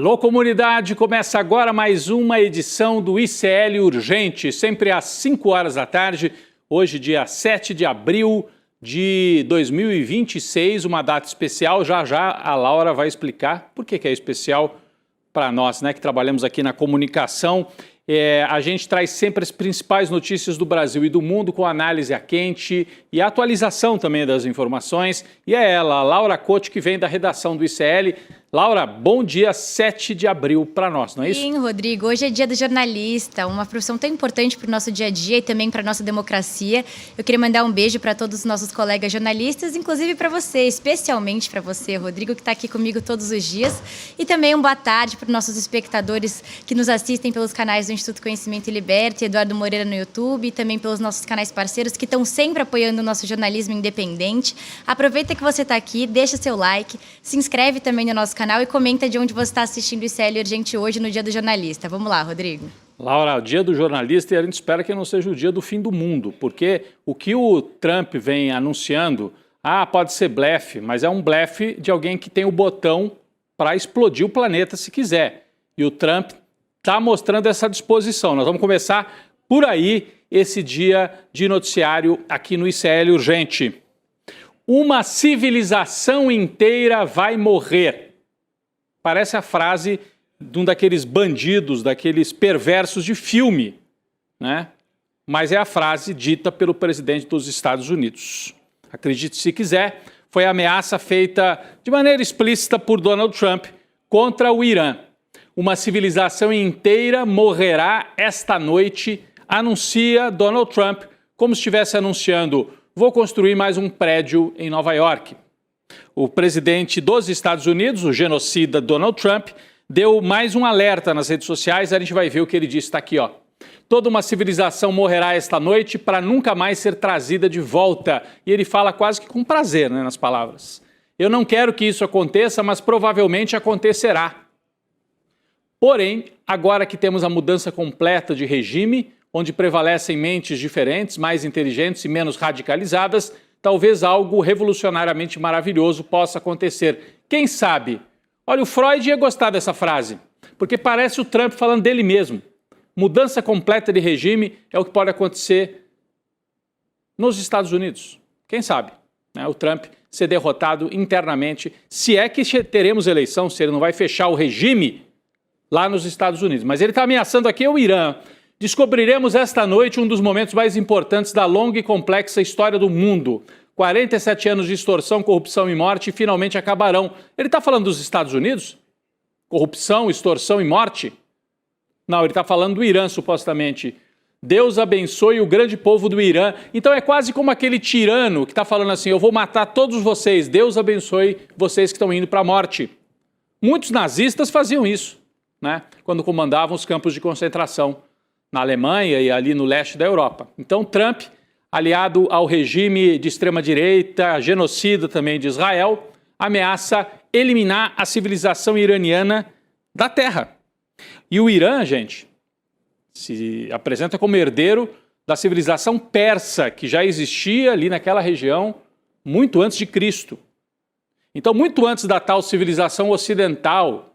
Alô, comunidade! Começa agora mais uma edição do ICL Urgente, sempre às 5 horas da tarde, hoje dia 7 de abril de 2026, uma data especial. Já já a Laura vai explicar por que é especial para nós, né, que trabalhamos aqui na comunicação. A gente traz sempre as principais notícias do Brasil e do mundo com análise a quente e a atualização também das informações. E é ela, a Laura Couto, que vem da redação do ICL. Laura, bom dia, 7 de abril para nós, não é isso? Sim, Rodrigo. Hoje é dia do jornalista, uma profissão tão importante para o nosso dia a dia e também para a nossa democracia. Eu queria mandar um beijo para todos os nossos colegas jornalistas, inclusive para você, especialmente para você, Rodrigo, que está aqui comigo todos os dias. E também uma boa tarde para os nossos espectadores que nos assistem pelos canais do Instituto Conhecimento e Liberta, Eduardo Moreira no YouTube, e também pelos nossos canais parceiros que estão sempre apoiando o nosso jornalismo independente. Aproveita que você está aqui, deixa seu like, se inscreve também no nosso canal e comenta de onde você está assistindo o ICL Urgente hoje no Dia do Jornalista. Vamos lá, Rodrigo. Laura, o Dia do Jornalista, e a gente espera que não seja o dia do fim do mundo, porque o que o Trump vem anunciando, pode ser blefe, mas é um blefe de alguém que tem o botão para explodir o planeta se quiser. E o Trump está mostrando essa disposição. Nós vamos começar por aí esse dia de noticiário aqui no ICL Urgente. Uma civilização inteira vai morrer. Parece a frase de um daqueles bandidos, daqueles perversos de filme, né? Mas é a frase dita pelo presidente dos Estados Unidos. Acredite se quiser, foi a ameaça feita de maneira explícita por Donald Trump contra o Irã. Uma civilização inteira morrerá esta noite, anuncia Donald Trump, como se estivesse anunciando: vou construir mais um prédio em Nova York. O presidente dos Estados Unidos, o genocida Donald Trump, deu mais um alerta nas redes sociais. A gente vai ver o que ele disse, está aqui, ó. Toda uma civilização morrerá esta noite para nunca mais ser trazida de volta. E ele fala quase que com prazer, né, nas palavras. Eu não quero que isso aconteça, mas provavelmente acontecerá. Porém, agora que temos a mudança completa de regime, onde prevalecem mentes diferentes, mais inteligentes e menos radicalizadas, talvez algo revolucionariamente maravilhoso possa acontecer. Quem sabe? Olha, o Freud ia gostar dessa frase, porque parece o Trump falando dele mesmo. Mudança completa de regime é o que pode acontecer nos Estados Unidos. Quem sabe, né? O Trump ser derrotado internamente, se é que teremos eleição, se ele não vai fechar o regime lá nos Estados Unidos. Mas ele está ameaçando aqui o Irã. Descobriremos esta noite um dos momentos mais importantes da longa e complexa história do mundo. 47 anos de extorsão, corrupção e morte finalmente acabarão. Ele está falando dos Estados Unidos? Corrupção, extorsão e morte? Não, ele está falando do Irã, supostamente. Deus abençoe o grande povo do Irã. Então é quase como aquele tirano que está falando assim: eu vou matar todos vocês, Deus abençoe vocês que estão indo para a morte. Muitos nazistas faziam isso, né, quando comandavam os campos de concentração na Alemanha e ali no leste da Europa. Então Trump, aliado ao regime de extrema-direita, genocida também de Israel, ameaça eliminar a civilização iraniana da Terra. E o Irã, gente, se apresenta como herdeiro da civilização persa, que já existia ali naquela região muito antes de Cristo. Então, muito antes da tal civilização ocidental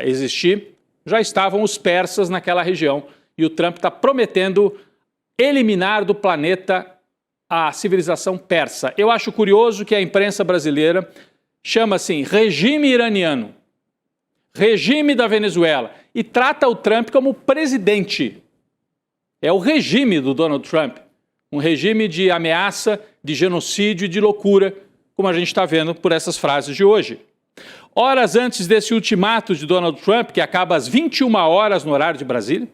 existir, já estavam os persas naquela região. E o Trump está prometendo eliminar do planeta a civilização persa. Eu acho curioso que a imprensa brasileira chama assim regime iraniano, regime da Venezuela, e trata o Trump como presidente. É o regime do Donald Trump, um regime de ameaça, de genocídio e de loucura, como a gente está vendo por essas frases de hoje. Horas antes desse ultimato de Donald Trump, que acaba às 21 horas no horário de Brasília,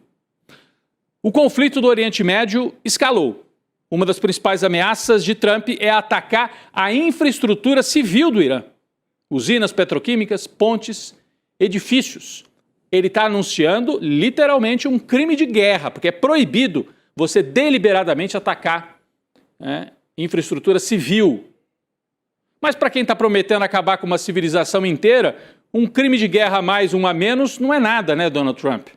o conflito do Oriente Médio escalou. Uma das principais ameaças de Trump é atacar a infraestrutura civil do Irã. Usinas petroquímicas, pontes, edifícios. Ele está anunciando literalmente um crime de guerra, porque é proibido você deliberadamente atacar, né, infraestrutura civil. Mas para quem está prometendo acabar com uma civilização inteira, um crime de guerra a mais, um a menos, não é nada, né, Donald Trump?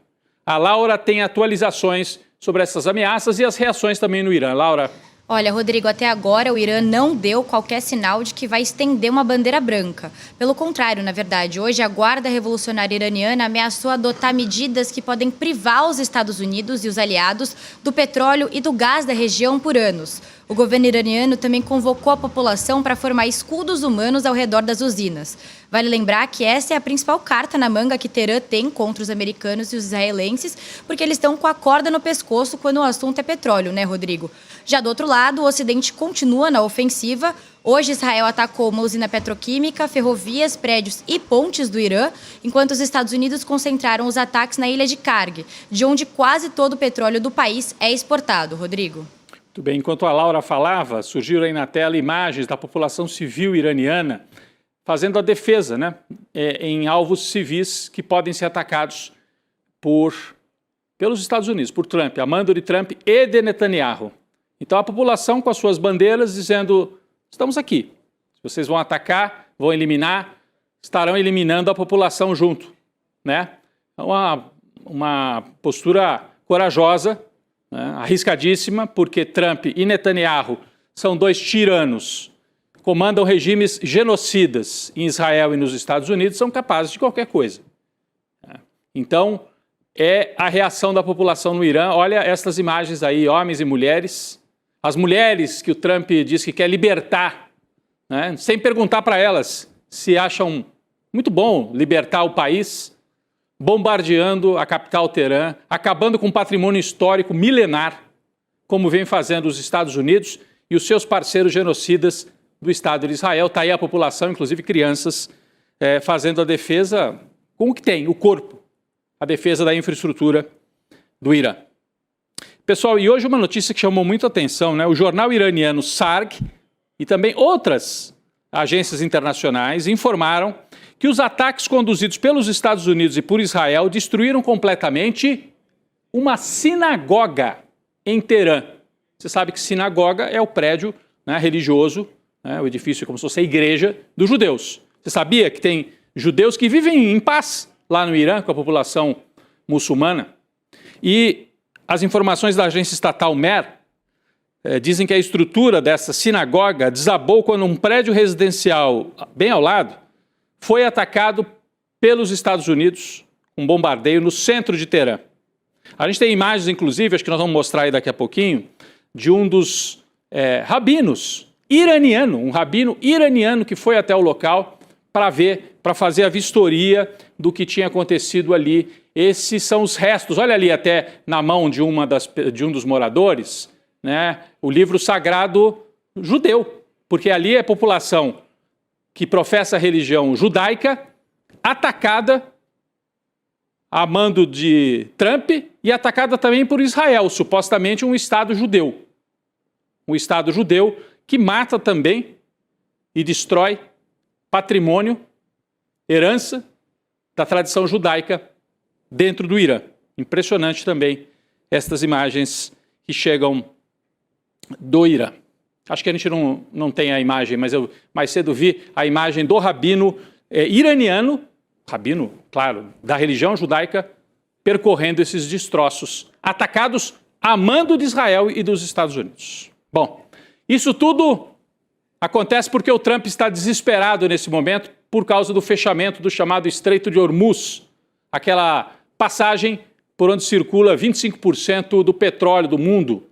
A Laura tem atualizações sobre essas ameaças e as reações também no Irã. Laura. Olha, Rodrigo, até agora o Irã não deu qualquer sinal de que vai estender uma bandeira branca. Pelo contrário, na verdade, hoje a Guarda Revolucionária Iraniana ameaçou adotar medidas que podem privar os Estados Unidos e os aliados do petróleo e do gás da região por anos. O governo iraniano também convocou a população para formar escudos humanos ao redor das usinas. Vale lembrar que essa é a principal carta na manga que Teherã tem contra os americanos e os israelenses, porque eles estão com a corda no pescoço quando o assunto é petróleo, né, Rodrigo? Já do outro lado, o Ocidente continua na ofensiva. Hoje, Israel atacou uma usina petroquímica, ferrovias, prédios e pontes do Irã, enquanto os Estados Unidos concentraram os ataques na ilha de Karg, de onde quase todo o petróleo do país é exportado. Rodrigo. Muito bem, enquanto a Laura falava, surgiram aí na tela imagens da população civil iraniana fazendo a defesa, né, em alvos civis que podem ser atacados pelos Estados Unidos, por Trump, a mando de Trump e de Netanyahu. Então a população com as suas bandeiras dizendo, estamos aqui, se vocês vão atacar, vão eliminar, estarão eliminando a população junto, né? Uma postura corajosa, né, arriscadíssima, porque Trump e Netanyahu são dois tiranos, comandam regimes genocidas em Israel e nos Estados Unidos, são capazes de qualquer coisa. Então, é a reação da população no Irã. Olha estas imagens aí, homens e mulheres. As mulheres que o Trump diz que quer libertar, né, sem perguntar para elas se acham muito bom libertar o país, bombardeando a capital Teherã, acabando com um patrimônio histórico milenar, como vem fazendo os Estados Unidos e os seus parceiros genocidas do Estado de Israel. Está aí a população, inclusive crianças, fazendo a defesa com o que tem, o corpo, a defesa da infraestrutura do Irã. Pessoal, e hoje uma notícia que chamou muito a atenção, né? O jornal iraniano SARG e também outras agências internacionais informaram que os ataques conduzidos pelos Estados Unidos e por Israel destruíram completamente uma sinagoga em Teherã. Você sabe que sinagoga é o prédio, né, religioso, né, o edifício é como se fosse a igreja dos judeus. Você sabia que tem judeus que vivem em paz lá no Irã com a população muçulmana? E as informações da agência estatal MER dizem que a estrutura dessa sinagoga desabou quando um prédio residencial bem ao lado foi atacado pelos Estados Unidos, um bombardeio no centro de Teherã. A gente tem imagens, inclusive, acho que nós vamos mostrar aí daqui a pouquinho, de um dos rabinos iraniano, um rabino iraniano que foi até o local para fazer a vistoria do que tinha acontecido ali. Esses são os restos, olha ali até na mão de um dos moradores, né, o livro sagrado judeu, porque ali é a população que professa a religião judaica, atacada a mando de Trump e atacada também por Israel, supostamente um Estado judeu. Um Estado judeu que mata também e destrói patrimônio, herança da tradição judaica dentro do Irã. Impressionante também estas imagens que chegam do Irã. Acho que a gente não tem a imagem, mas eu mais cedo vi a imagem do rabino iraniano, rabino, claro, da religião judaica, percorrendo esses destroços, atacados a mando de Israel e dos Estados Unidos. Bom, isso tudo acontece porque o Trump está desesperado nesse momento por causa do fechamento do chamado Estreito de Hormuz, aquela passagem por onde circula 25% do petróleo do mundo.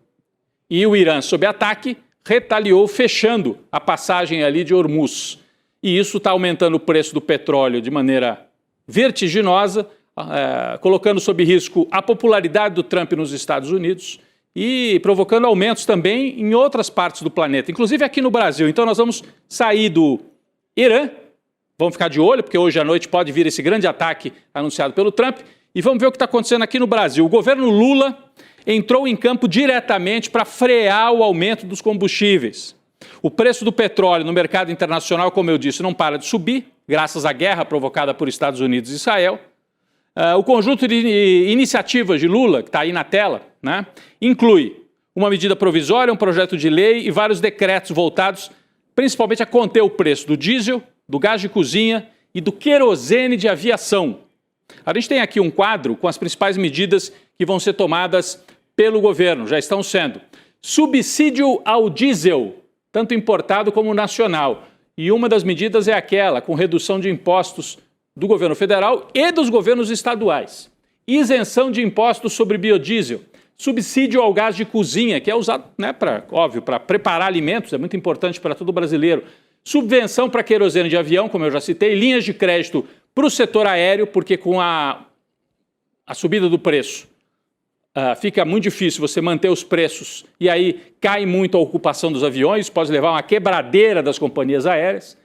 E o Irã, sob ataque, retaliou fechando a passagem ali de Hormuz. E isso está aumentando o preço do petróleo de maneira vertiginosa, colocando sob risco a popularidade do Trump nos Estados Unidos e provocando aumentos também em outras partes do planeta, inclusive aqui no Brasil. Então nós vamos sair do Irã, vamos ficar de olho, porque hoje à noite pode vir esse grande ataque anunciado pelo Trump, e vamos ver o que está acontecendo aqui no Brasil. O governo Lula entrou em campo diretamente para frear o aumento dos combustíveis. O preço do petróleo no mercado internacional, como eu disse, não para de subir, graças à guerra provocada por Estados Unidos e Israel. O conjunto de iniciativas de Lula, que está aí na tela, né, inclui uma medida provisória, um projeto de lei e vários decretos voltados principalmente a conter o preço do diesel, do gás de cozinha e do querosene de aviação. A gente tem aqui um quadro com as principais medidas que vão ser tomadas pelo governo, já estão sendo. subsídio ao diesel, tanto importado como nacional. E uma das medidas é aquela, com redução de impostos do governo federal e dos governos estaduais. Isenção de impostos sobre biodiesel. Subsídio ao gás de cozinha, que é usado, né, para preparar alimentos, é muito importante para todo brasileiro. Subvenção para querosene de avião, como eu já citei. Linhas de crédito para o setor aéreo, porque com a subida do preço fica muito difícil você manter os preços e aí cai muito a ocupação dos aviões, pode levar a uma quebradeira das companhias aéreas.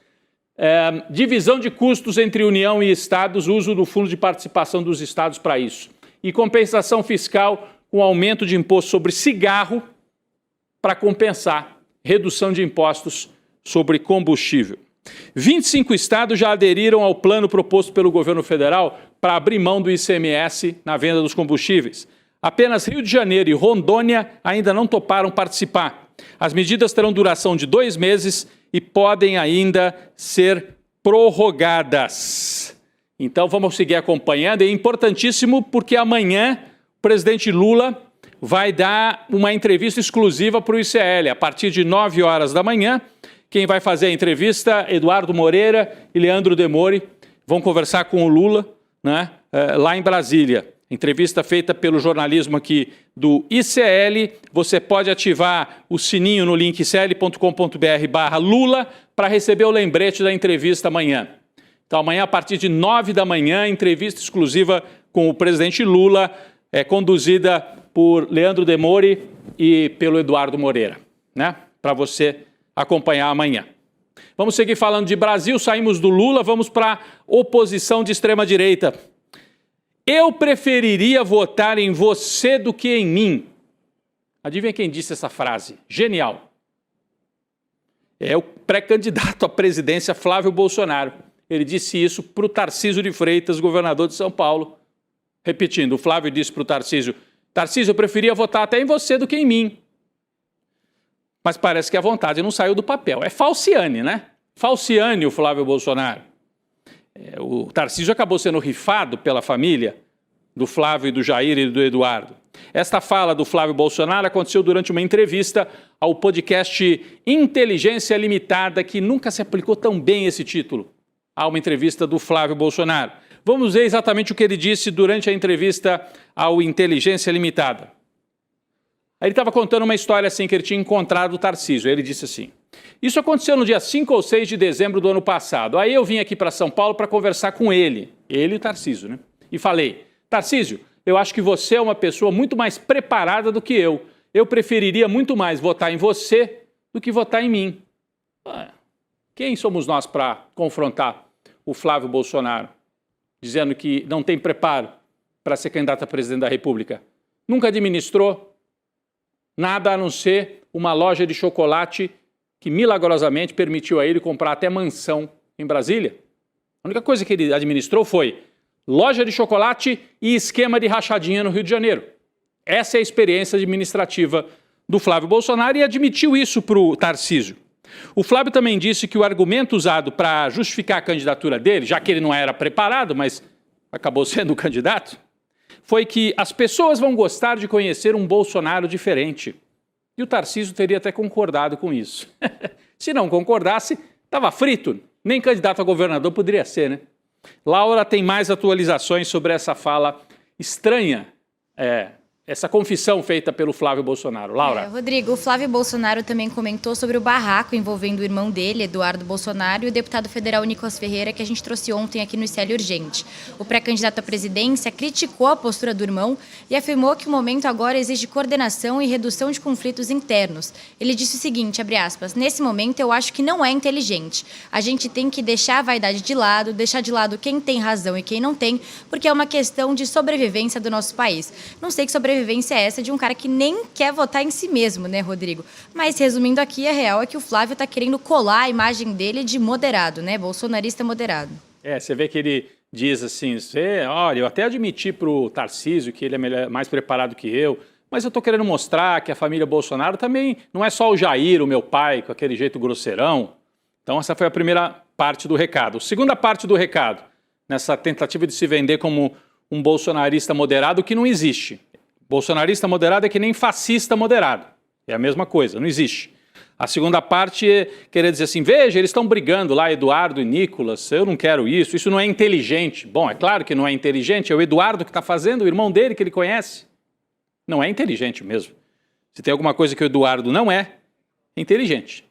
Divisão de custos entre União e Estados, uso do fundo de participação dos Estados para isso. E compensação fiscal com aumento de imposto sobre cigarro para compensar redução de impostos sobre combustível. 25 estados já aderiram ao plano proposto pelo governo federal para abrir mão do ICMS na venda dos combustíveis. Apenas Rio de Janeiro e Rondônia ainda não toparam participar. As medidas terão duração de 2 meses e podem ainda ser prorrogadas. Então vamos seguir acompanhando. É importantíssimo porque amanhã o presidente Lula vai dar uma entrevista exclusiva para o ICL. A partir de 9 horas da manhã, quem vai fazer a entrevista, Eduardo Moreira e Leandro Demore, vão conversar com o Lula, né, lá em Brasília. Entrevista feita pelo jornalismo aqui do ICL. Você pode ativar o sininho no link icl.com.br/Lula para receber o lembrete da entrevista amanhã. Então, amanhã, a partir de 9 da manhã, entrevista exclusiva com o presidente Lula, conduzida por Leandro Demore e pelo Eduardo Moreira, né? Para você acompanhar amanhã. Vamos seguir falando de Brasil, saímos do Lula, vamos para a oposição de extrema-direita. Eu preferiria votar em você do que em mim. Adivinha quem disse essa frase? Genial. É o pré-candidato à presidência Flávio Bolsonaro. Ele disse isso para o Tarcísio de Freitas, governador de São Paulo. Repetindo, o Flávio disse para o Tarcísio, Tarcísio, eu preferia votar até em você do que em mim. Mas parece que a vontade não saiu do papel. É falciane, né? Falciane o Flávio Bolsonaro. O Tarcísio acabou sendo rifado pela família do Flávio e do Jair e do Eduardo. Esta fala do Flávio Bolsonaro aconteceu durante uma entrevista ao podcast Inteligência Limitada, que nunca se aplicou tão bem esse título, a uma entrevista do Flávio Bolsonaro. Vamos ver exatamente o que ele disse durante a entrevista ao Inteligência Limitada. Ele estava contando uma história assim que ele tinha encontrado o Tarcísio. Ele disse assim, isso aconteceu no dia 5 ou 6 de dezembro do ano passado. Aí eu vim aqui para São Paulo para conversar com ele e o Tarcísio, né? E falei, Tarcísio, eu acho que você é uma pessoa muito mais preparada do que eu. Eu preferiria muito mais votar em você do que votar em mim. Quem somos nós para confrontar o Flávio Bolsonaro, dizendo que não tem preparo para ser candidato a presidente da República? Nunca administrou nada a não ser uma loja de chocolate que milagrosamente permitiu a ele comprar até mansão em Brasília. A única coisa que ele administrou foi loja de chocolate e esquema de rachadinha no Rio de Janeiro. Essa é a experiência administrativa do Flávio Bolsonaro e admitiu isso para o Tarcísio. O Flávio também disse que o argumento usado para justificar a candidatura dele, já que ele não era preparado, mas acabou sendo o candidato, foi que as pessoas vão gostar de conhecer um Bolsonaro diferente. E o Tarcísio teria até concordado com isso. Se não concordasse, estava frito. Nem candidato a governador poderia ser, né? Laura tem mais atualizações sobre essa fala estranha, essa confissão feita pelo Flávio Bolsonaro. Laura. Rodrigo, o Flávio Bolsonaro também comentou sobre o barraco envolvendo o irmão dele, Eduardo Bolsonaro, e o deputado federal Nicolas Ferreira, que a gente trouxe ontem aqui no ICL Urgente. O pré-candidato à presidência criticou a postura do irmão e afirmou que o momento agora exige coordenação e redução de conflitos internos. Ele disse o seguinte, abre aspas, nesse momento eu acho que não é inteligente. A gente tem que deixar a vaidade de lado, deixar de lado quem tem razão e quem não tem, porque é uma questão de sobrevivência do nosso país. Não sei que sobrevivência é essa de um cara que nem quer votar em si mesmo, né, Rodrigo? Mas, resumindo aqui, a real é que o Flávio está querendo colar a imagem dele de moderado, né? Bolsonarista moderado. Você vê que ele diz assim, olha, eu até admiti para o Tarcísio que ele é mais preparado que eu, mas eu estou querendo mostrar que a família Bolsonaro também não é só o Jair, o meu pai, com aquele jeito grosseirão. Então, essa foi a primeira parte do recado. A segunda parte do recado, nessa tentativa de se vender como um bolsonarista moderado que não existe. Bolsonarista moderado é que nem fascista moderado. É a mesma coisa, não existe. A segunda parte é querer dizer assim, veja, eles estão brigando lá, Eduardo e Nicolas, eu não quero isso não é inteligente. Bom, é claro que não é inteligente, é o Eduardo que está fazendo, o irmão dele que ele conhece. Não é inteligente mesmo. Se tem alguma coisa que o Eduardo não é inteligente,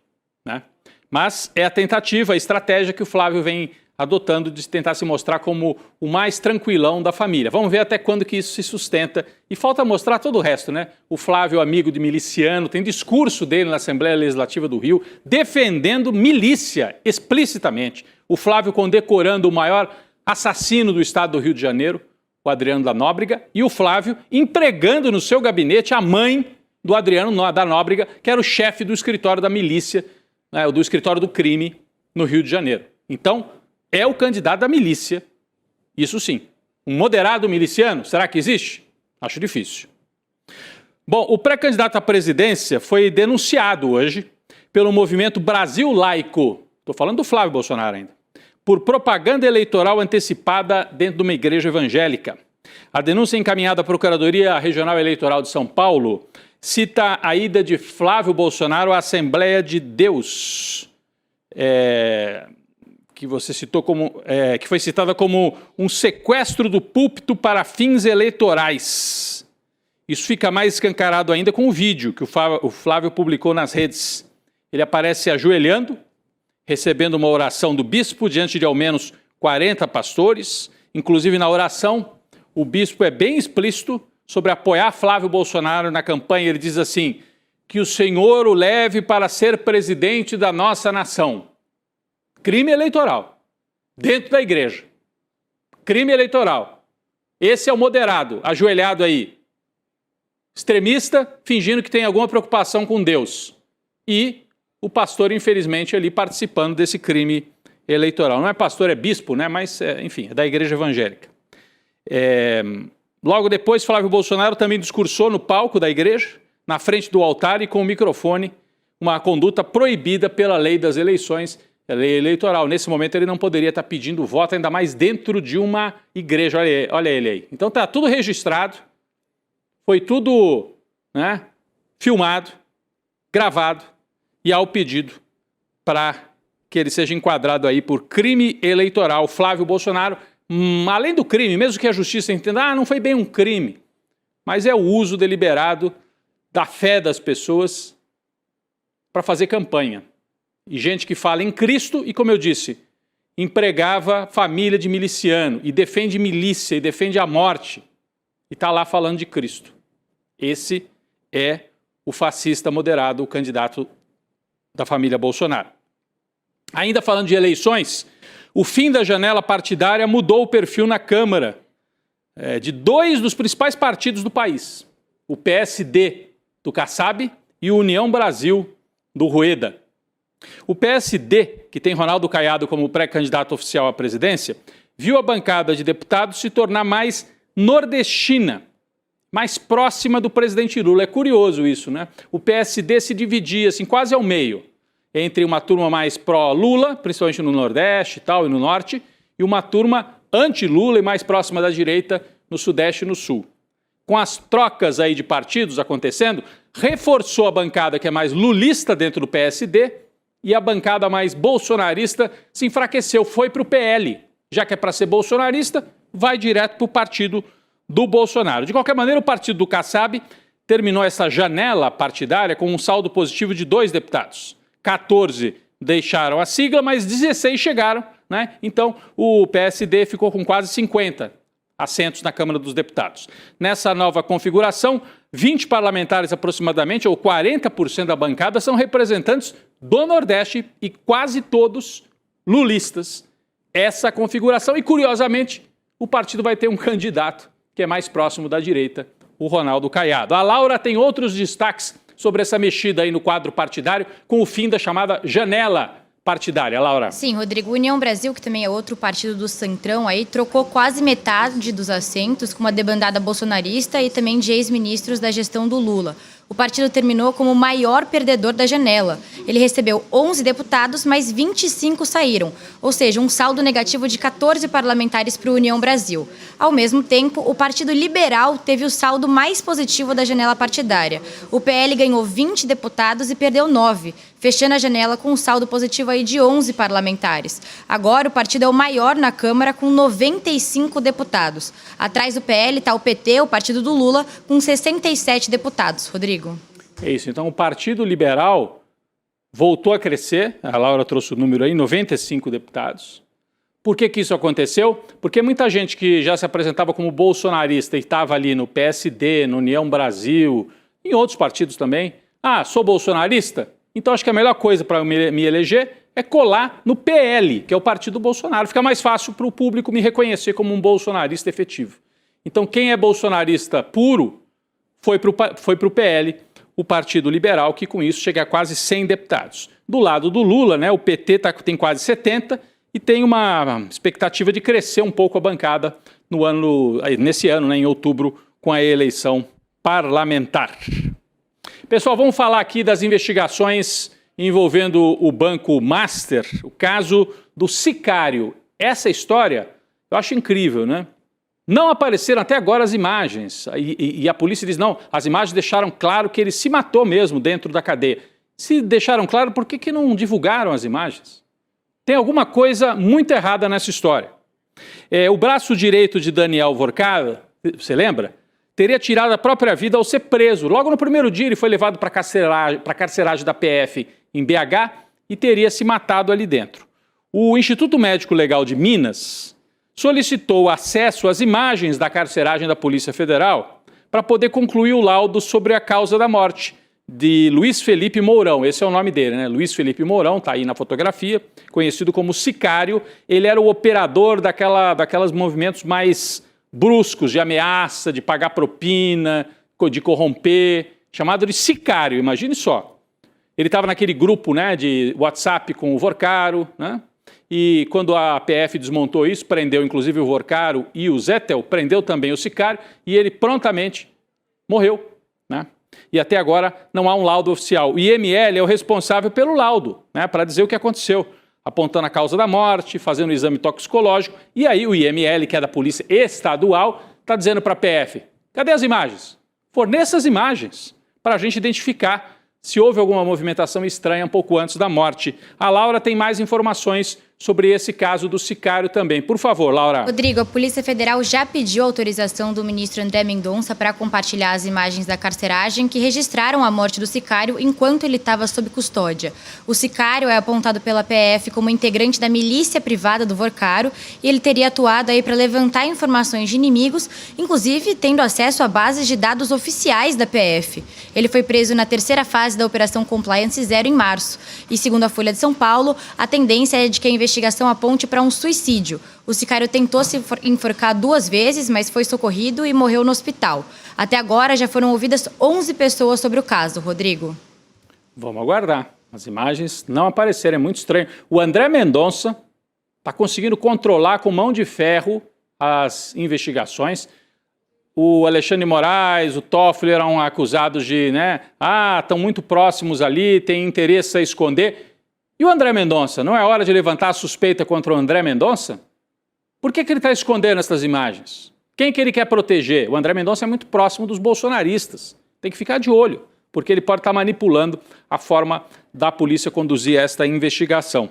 né? Mas é a tentativa, a estratégia que o Flávio vem adotando de tentar se mostrar como o mais tranquilão da família. Vamos ver até quando que isso se sustenta. E falta mostrar todo o resto, né? O Flávio, amigo de miliciano, tem discurso dele na Assembleia Legislativa do Rio defendendo milícia explicitamente. O Flávio condecorando o maior assassino do estado do Rio de Janeiro, o Adriano da Nóbrega, e o Flávio empregando no seu gabinete a mãe do Adriano da Nóbrega, que era o chefe do escritório da milícia, né, do escritório do crime no Rio de Janeiro. Então, é o candidato da milícia, isso sim. Um moderado miliciano, será que existe? Acho difícil. Bom, o pré-candidato à presidência foi denunciado hoje pelo movimento Brasil Laico, estou falando do Flávio Bolsonaro ainda, por propaganda eleitoral antecipada dentro de uma igreja evangélica. A denúncia encaminhada à Procuradoria Regional Eleitoral de São Paulo cita a ida de Flávio Bolsonaro à Assembleia de Deus, que você citou como, que foi citada como um sequestro do púlpito para fins eleitorais. Isso fica mais escancarado ainda com o vídeo que o Flávio publicou nas redes. Ele aparece ajoelhando, recebendo uma oração do bispo diante de ao menos 40 pastores. Inclusive, na oração, o bispo é bem explícito sobre apoiar Flávio Bolsonaro na campanha. Ele diz assim, que o Senhor o leve para ser presidente da nossa nação. Crime eleitoral, dentro da igreja. Crime eleitoral. Esse é o moderado, ajoelhado aí. Extremista, fingindo que tem alguma preocupação com Deus. E o pastor, infelizmente, ali participando desse crime eleitoral. Não é pastor, é bispo, né? Mas, enfim, é da igreja evangélica. Logo depois, Flávio Bolsonaro também discursou no palco da igreja, na frente do altar e com o microfone, uma conduta proibida pela lei das eleições, a lei eleitoral. Nesse momento ele não poderia estar pedindo voto, ainda mais dentro de uma igreja. Olha ele aí. Então está tudo registrado, foi tudo, né, filmado, gravado e há o pedido para que ele seja enquadrado aí por crime eleitoral. Flávio Bolsonaro, além do crime, mesmo que a justiça entenda, não foi bem um crime, mas é o uso deliberado da fé das pessoas para fazer campanha. E gente que fala em Cristo e, como eu disse, empregava família de miliciano e defende milícia e defende a morte e está lá falando de Cristo. Esse é o fascista moderado, o candidato da família Bolsonaro. Ainda falando de eleições, o fim da janela partidária mudou o perfil na Câmara de dois dos principais partidos do país, o PSD do Kassab e o União Brasil do Rueda. O PSD, que tem Ronaldo Caiado como pré-candidato oficial à presidência, viu a bancada de deputados se tornar mais nordestina, mais próxima do presidente Lula. É curioso isso, né? O PSD se dividia assim, quase ao meio, entre uma turma mais pró-Lula, principalmente no Nordeste e tal, e no Norte, e uma turma anti-Lula e mais próxima da direita no Sudeste e no Sul. Com as trocas aí de partidos acontecendo, reforçou a bancada que é mais lulista dentro do PSD, e a bancada mais bolsonarista se enfraqueceu, foi para o PL. Já que é para ser bolsonarista, vai direto para o partido do Bolsonaro. De qualquer maneira, o partido do Kassab terminou essa janela partidária com um saldo positivo de 2 deputados. 14 deixaram a sigla, mas 16 chegaram, né? Então, o PSD ficou com quase 50 assentos na Câmara dos Deputados. Nessa nova configuração, 20 parlamentares aproximadamente, ou 40% da bancada, são representantes do Nordeste e quase todos lulistas. Essa configuração, e curiosamente, o partido vai ter um candidato que é mais próximo da direita, o Ronaldo Caiado. A Laura tem outros destaques sobre essa mexida aí no quadro partidário com o fim da chamada janela partidária. Laura. Sim, Rodrigo, União Brasil, que também é outro partido do Centrão, aí trocou quase metade dos assentos com uma debandada bolsonarista e também de ex-ministros da gestão do Lula. O partido terminou como o maior perdedor da janela. Ele recebeu 11 deputados, mas 25 saíram, ou seja, um saldo negativo de 14 parlamentares para o União Brasil. Ao mesmo tempo, o Partido Liberal teve o saldo mais positivo da janela partidária. O PL ganhou 20 deputados e perdeu 9, fechando a janela com um saldo positivo aí de 11 parlamentares. Agora, o partido é o maior na Câmara, com 95 deputados. Atrás do PL está o PT, o partido do Lula, com 67 deputados. Rodrigo. É isso. Então, o Partido Liberal voltou a crescer. A Laura trouxe o número aí, 95 deputados. Por que isso aconteceu? Porque muita gente que já se apresentava como bolsonarista e estava ali no PSD, no União Brasil, em outros partidos também. Ah, sou bolsonarista? Então acho que a melhor coisa para me eleger é colar no PL, que é o partido do Bolsonaro. Fica mais fácil para o público me reconhecer como um bolsonarista efetivo. Então quem é bolsonarista puro foi para o PL, o Partido Liberal, que com isso chega a quase 100 deputados. Do lado do Lula, né, o PT tem quase 70 e tem uma expectativa de crescer um pouco a bancada nesse ano, né, em outubro, com a eleição parlamentar. Pessoal, vamos falar aqui das investigações envolvendo o Banco Master, o caso do sicário. Essa história eu acho incrível, né? Não apareceram até agora as imagens e a polícia diz, não, as imagens deixaram claro que ele se matou mesmo dentro da cadeia. Se deixaram claro, por que não divulgaram as imagens? Tem alguma coisa muito errada nessa história. O braço direito de Daniel Vorcada, você lembra? Teria tirado a própria vida ao ser preso. Logo no primeiro dia ele foi levado para a carceragem da PF em BH e teria se matado ali dentro. O Instituto Médico Legal de Minas solicitou acesso às imagens da carceragem da Polícia Federal para poder concluir o laudo sobre a causa da morte de Luiz Felipe Mourão. Esse é o nome dele, né? Luiz Felipe Mourão, está aí na fotografia, conhecido como sicário. Ele era o operador daqueles movimentos mais bruscos, de ameaça, de pagar propina, de corromper, chamado de sicário, imagine só. Ele estava naquele grupo, né, de WhatsApp com o Vorcaro, né? E quando a PF desmontou isso, prendeu inclusive o Vorcaro e o Zettel, prendeu também o sicário e ele prontamente morreu, né? E até agora não há um laudo oficial. O IML é o responsável pelo laudo, né, para dizer o que aconteceu, apontando a causa da morte, fazendo o exame toxicológico, e aí o IML, que é da Polícia Estadual, está dizendo para a PF, cadê as imagens? Forneça as imagens para a gente identificar se houve alguma movimentação estranha um pouco antes da morte. A Laura tem mais informações sobre esse caso do sicário também. Por favor, Laura. Rodrigo, a Polícia Federal já pediu autorização do ministro André Mendonça para compartilhar as imagens da carceragem que registraram a morte do sicário enquanto ele estava sob custódia. O sicário é apontado pela PF como integrante da milícia privada do Vorcaro e ele teria atuado aí para levantar informações de inimigos, inclusive tendo acesso a bases de dados oficiais da PF. Ele foi preso na terceira fase da Operação Compliance Zero em março. E segundo a Folha de São Paulo, a tendência é de que a investigação aponte para um suicídio. O sicário tentou se enforcar 2 vezes, mas foi socorrido e morreu no hospital. Até agora já foram ouvidas 11 pessoas sobre o caso. Rodrigo. Vamos aguardar. As imagens não apareceram, é muito estranho. O André Mendonça está conseguindo controlar com mão de ferro as investigações. O Alexandre Moraes, o Toffler eram acusados de, estão muito próximos ali, têm interesse a esconder. E o André Mendonça? Não é hora de levantar a suspeita contra o André Mendonça? Por que ele está escondendo essas imagens? Quem que ele quer proteger? O André Mendonça é muito próximo dos bolsonaristas. Tem que ficar de olho, porque ele pode estar manipulando a forma da polícia conduzir esta investigação.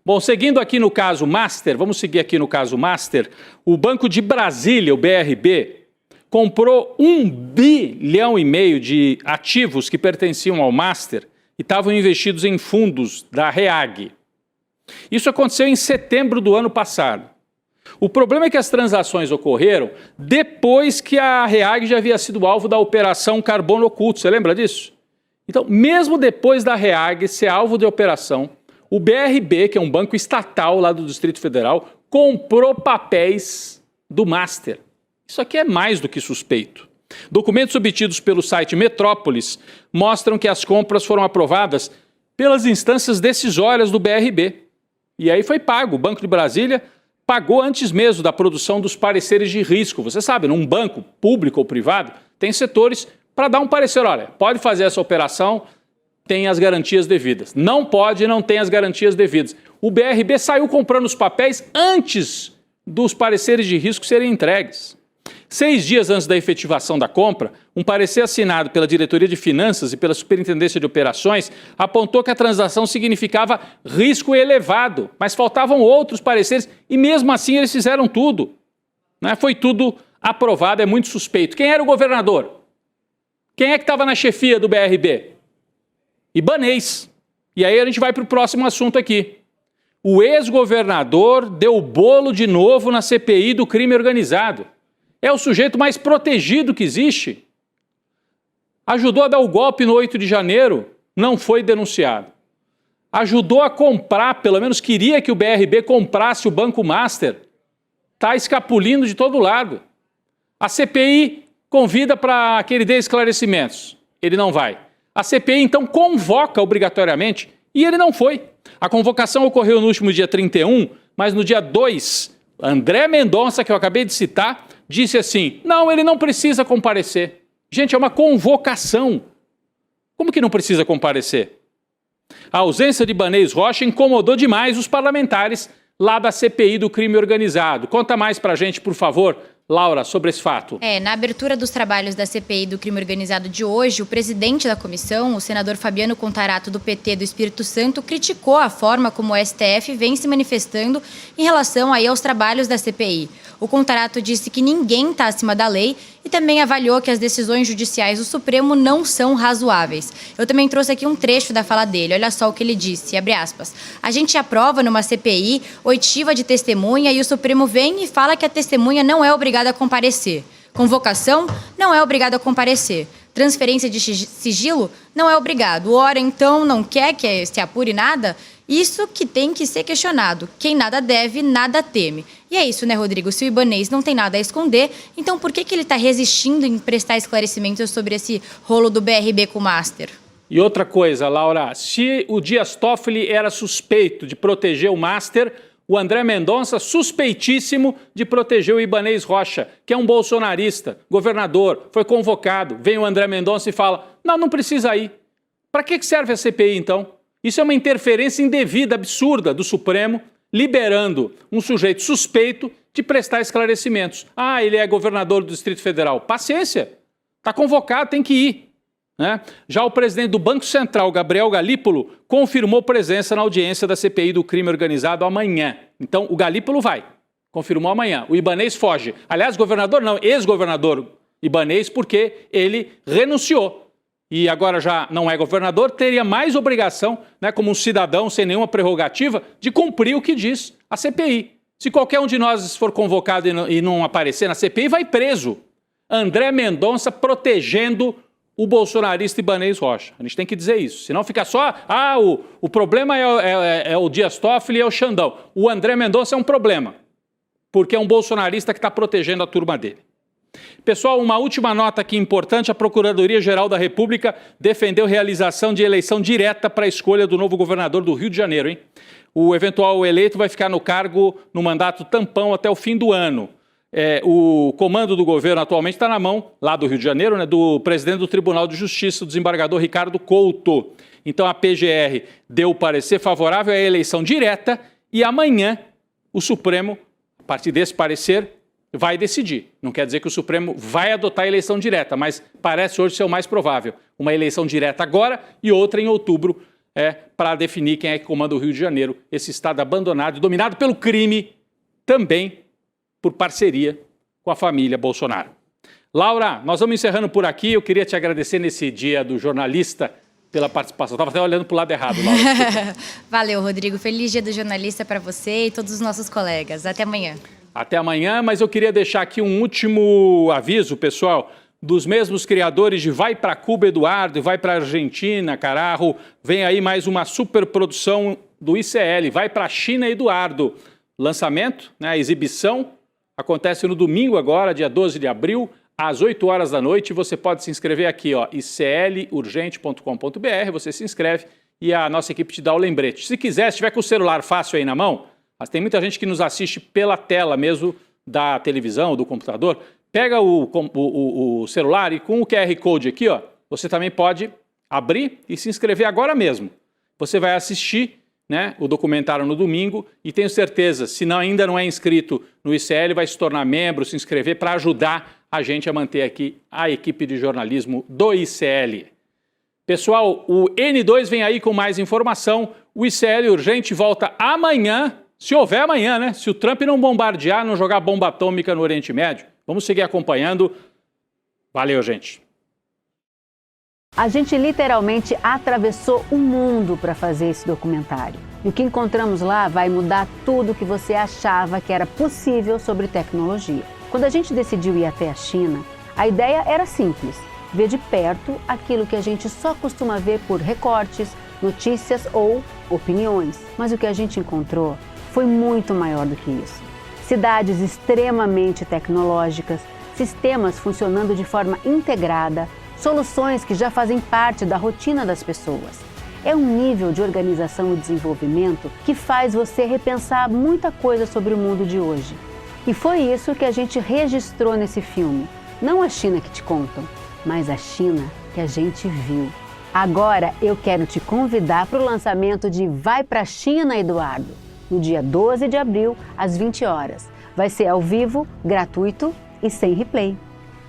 Bom, seguindo aqui no caso Master, vamos seguir aqui no caso Master, o Banco de Brasília, o BRB, comprou 1,5 bilhão de ativos que pertenciam ao Master e estavam investidos em fundos da REAG. Isso aconteceu em setembro do ano passado. O problema é que as transações ocorreram depois que a REAG já havia sido alvo da Operação Carbono Oculto. Você lembra disso? Então, mesmo depois da REAG ser alvo de operação, o BRB, que é um banco estatal lá do Distrito Federal, comprou papéis do Master. Isso aqui é mais do que suspeito. Documentos obtidos pelo site Metrópolis mostram que as compras foram aprovadas pelas instâncias decisórias do BRB. E aí foi pago. O Banco de Brasília pagou antes mesmo da produção dos pareceres de risco. Você sabe, num banco público ou privado, tem setores para dar um parecer, olha, pode fazer essa operação, tem as garantias devidas. Não pode, não tem as garantias devidas. O BRB saiu comprando os papéis antes dos pareceres de risco serem entregues. 6 dias antes da efetivação da compra, um parecer assinado pela Diretoria de Finanças e pela Superintendência de Operações apontou que a transação significava risco elevado, mas faltavam outros pareceres e mesmo assim eles fizeram tudo. Foi tudo aprovado, é muito suspeito. Quem era o governador? Quem é que estava na chefia do BRB? Ibanez. E aí a gente vai para o próximo assunto aqui. O ex-governador deu bolo de novo na CPI do crime organizado. É o sujeito mais protegido que existe. Ajudou a dar o golpe no 8 de janeiro, não foi denunciado. Ajudou a comprar, pelo menos queria que o BRB comprasse o Banco Master. Está escapulindo de todo lado. A CPI convida para que ele dê esclarecimentos. Ele não vai. A CPI, então, convoca obrigatoriamente e ele não foi. A convocação ocorreu no último dia 31, mas no dia 2, André Mendonça, que eu acabei de citar, disse assim, não, ele não precisa comparecer. Gente, é uma convocação. Como que não precisa comparecer? A ausência de Ibanez Rocha incomodou demais os parlamentares lá da CPI do crime organizado. Conta mais pra gente, por favor, Laura, sobre esse fato. Na abertura dos trabalhos da CPI do crime organizado de hoje, o presidente da comissão, o senador Fabiano Contarato, do PT do Espírito Santo, criticou a forma como o STF vem se manifestando em relação aí aos trabalhos da CPI. O Contarato disse que ninguém está acima da lei e também avaliou que as decisões judiciais do Supremo não são razoáveis. Eu também trouxe aqui um trecho da fala dele. Olha só o que ele disse, abre aspas. A gente aprova numa CPI oitiva de testemunha e o Supremo vem e fala que a testemunha não é obrigada a comparecer. Convocação não é obrigado a comparecer. Transferência de sigilo não é obrigado. Ora, então, não quer que se apure nada? Isso que tem que ser questionado. Quem nada deve, nada teme. E é isso, né, Rodrigo? Se o Ibanez não tem nada a esconder, então por que ele está resistindo em prestar esclarecimentos sobre esse rolo do BRB com o Master? E outra coisa, Laura, se o Dias Toffoli era suspeito de proteger o Master, o André Mendonça, suspeitíssimo de proteger o Ibanez Rocha, que é um bolsonarista, governador, foi convocado. Vem o André Mendonça e fala, não precisa ir. Para que serve a CPI, então? Isso é uma interferência indevida, absurda do Supremo, liberando um sujeito suspeito de prestar esclarecimentos. Ele é governador do Distrito Federal. Paciência, está convocado, tem que ir. Já o presidente do Banco Central, Gabriel Galípolo, confirmou presença na audiência da CPI do crime organizado amanhã. Então, o Galípolo vai, confirmou amanhã. O Ibanez foge. Aliás, governador não, ex-governador Ibanez, porque ele renunciou. E agora já não é governador, teria mais obrigação, como um cidadão sem nenhuma prerrogativa, de cumprir o que diz a CPI. Se qualquer um de nós for convocado e não aparecer na CPI, vai preso. André Mendonça protegendo o bolsonarista Ibanez Rocha. A gente tem que dizer isso. Senão fica só, o problema é o Dias Toffoli e é o Xandão. O André Mendonça é um problema, porque é um bolsonarista que está protegendo a turma dele. Pessoal, uma última nota aqui importante. A Procuradoria-Geral da República defendeu realização de eleição direta para a escolha do novo governador do Rio de Janeiro, hein? O eventual eleito vai ficar no cargo, no mandato tampão, até o fim do ano. O comando do governo atualmente está na mão, lá do Rio de Janeiro, do presidente do Tribunal de Justiça, o desembargador Ricardo Couto. Então a PGR deu o parecer favorável à eleição direta e amanhã o Supremo, a partir desse parecer, vai decidir. Não quer dizer que o Supremo vai adotar a eleição direta, mas parece hoje ser o mais provável. Uma eleição direta agora e outra em outubro, para definir quem é que comanda o Rio de Janeiro, esse estado abandonado e dominado pelo crime, também por parceria com a família Bolsonaro. Laura, nós vamos encerrando por aqui. Eu queria te agradecer nesse dia do jornalista pela participação. Estava até olhando para o lado errado, Laura. Valeu, Rodrigo. Feliz dia do jornalista para você e todos os nossos colegas. Até amanhã. Até amanhã, mas eu queria deixar aqui um último aviso, pessoal, dos mesmos criadores de Vai Pra Cuba, Eduardo, e Vai Pra Argentina, Carajo. Vem aí mais uma superprodução do ICL, Vai Pra China, Eduardo. Lançamento, a exibição, acontece no domingo agora, dia 12 de abril, às 8 horas da noite. Você pode se inscrever aqui, iclurgente.com.br, você se inscreve e a nossa equipe te dá o lembrete. Se quiser, se tiver com o celular fácil aí na mão, mas tem muita gente que nos assiste pela tela mesmo da televisão, do computador, pega o celular e com o QR Code aqui, ó, você também pode abrir e se inscrever agora mesmo. Você vai assistir, né, o documentário no domingo e tenho certeza, se ainda não é inscrito no ICL, vai se tornar membro, se inscrever para ajudar a gente a manter aqui a equipe de jornalismo do ICL. Pessoal, o N2 vem aí com mais informação. O ICL Urgente volta amanhã, se houver amanhã, né? Se o Trump não bombardear, não jogar bomba atômica no Oriente Médio. Vamos seguir acompanhando. Valeu, gente. A gente literalmente atravessou o mundo para fazer esse documentário. E o que encontramos lá vai mudar tudo o que você achava que era possível sobre tecnologia. Quando a gente decidiu ir até a China, a ideia era simples: ver de perto aquilo que a gente só costuma ver por recortes, notícias ou opiniões. Mas o que a gente encontrou foi muito maior do que isso. Cidades extremamente tecnológicas, sistemas funcionando de forma integrada, soluções que já fazem parte da rotina das pessoas. É um nível de organização e desenvolvimento que faz você repensar muita coisa sobre o mundo de hoje. E foi isso que a gente registrou nesse filme. Não a China que te contam, mas a China que a gente viu. Agora eu quero te convidar para o lançamento de Vai Pra China, Eduardo, no dia 12 de abril, às 20 horas. Vai ser ao vivo, gratuito e sem replay.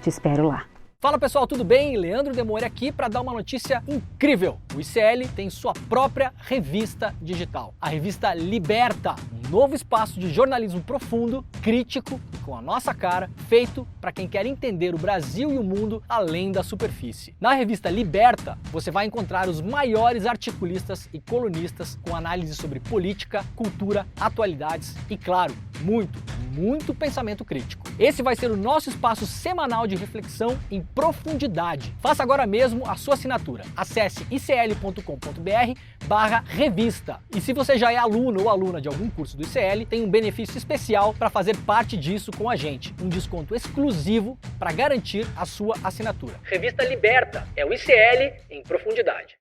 Te espero lá. Fala pessoal, tudo bem? Leandro Demore aqui para dar uma notícia incrível. O ICL tem sua própria revista digital, a revista Liberta, um novo espaço de jornalismo profundo, crítico, com a nossa cara, feito para quem quer entender o Brasil e o mundo além da superfície. Na revista Liberta, você vai encontrar os maiores articulistas e colunistas com análise sobre política, cultura, atualidades e, claro, muito pensamento crítico. Esse vai ser o nosso espaço semanal de reflexão em profundidade. Faça agora mesmo a sua assinatura. Acesse icl.com.br/revista. E se você já é aluno ou aluna de algum curso do ICL, tem um benefício especial para fazer parte disso com a gente. Um desconto exclusivo para garantir a sua assinatura. Revista Liberta é o ICL em profundidade.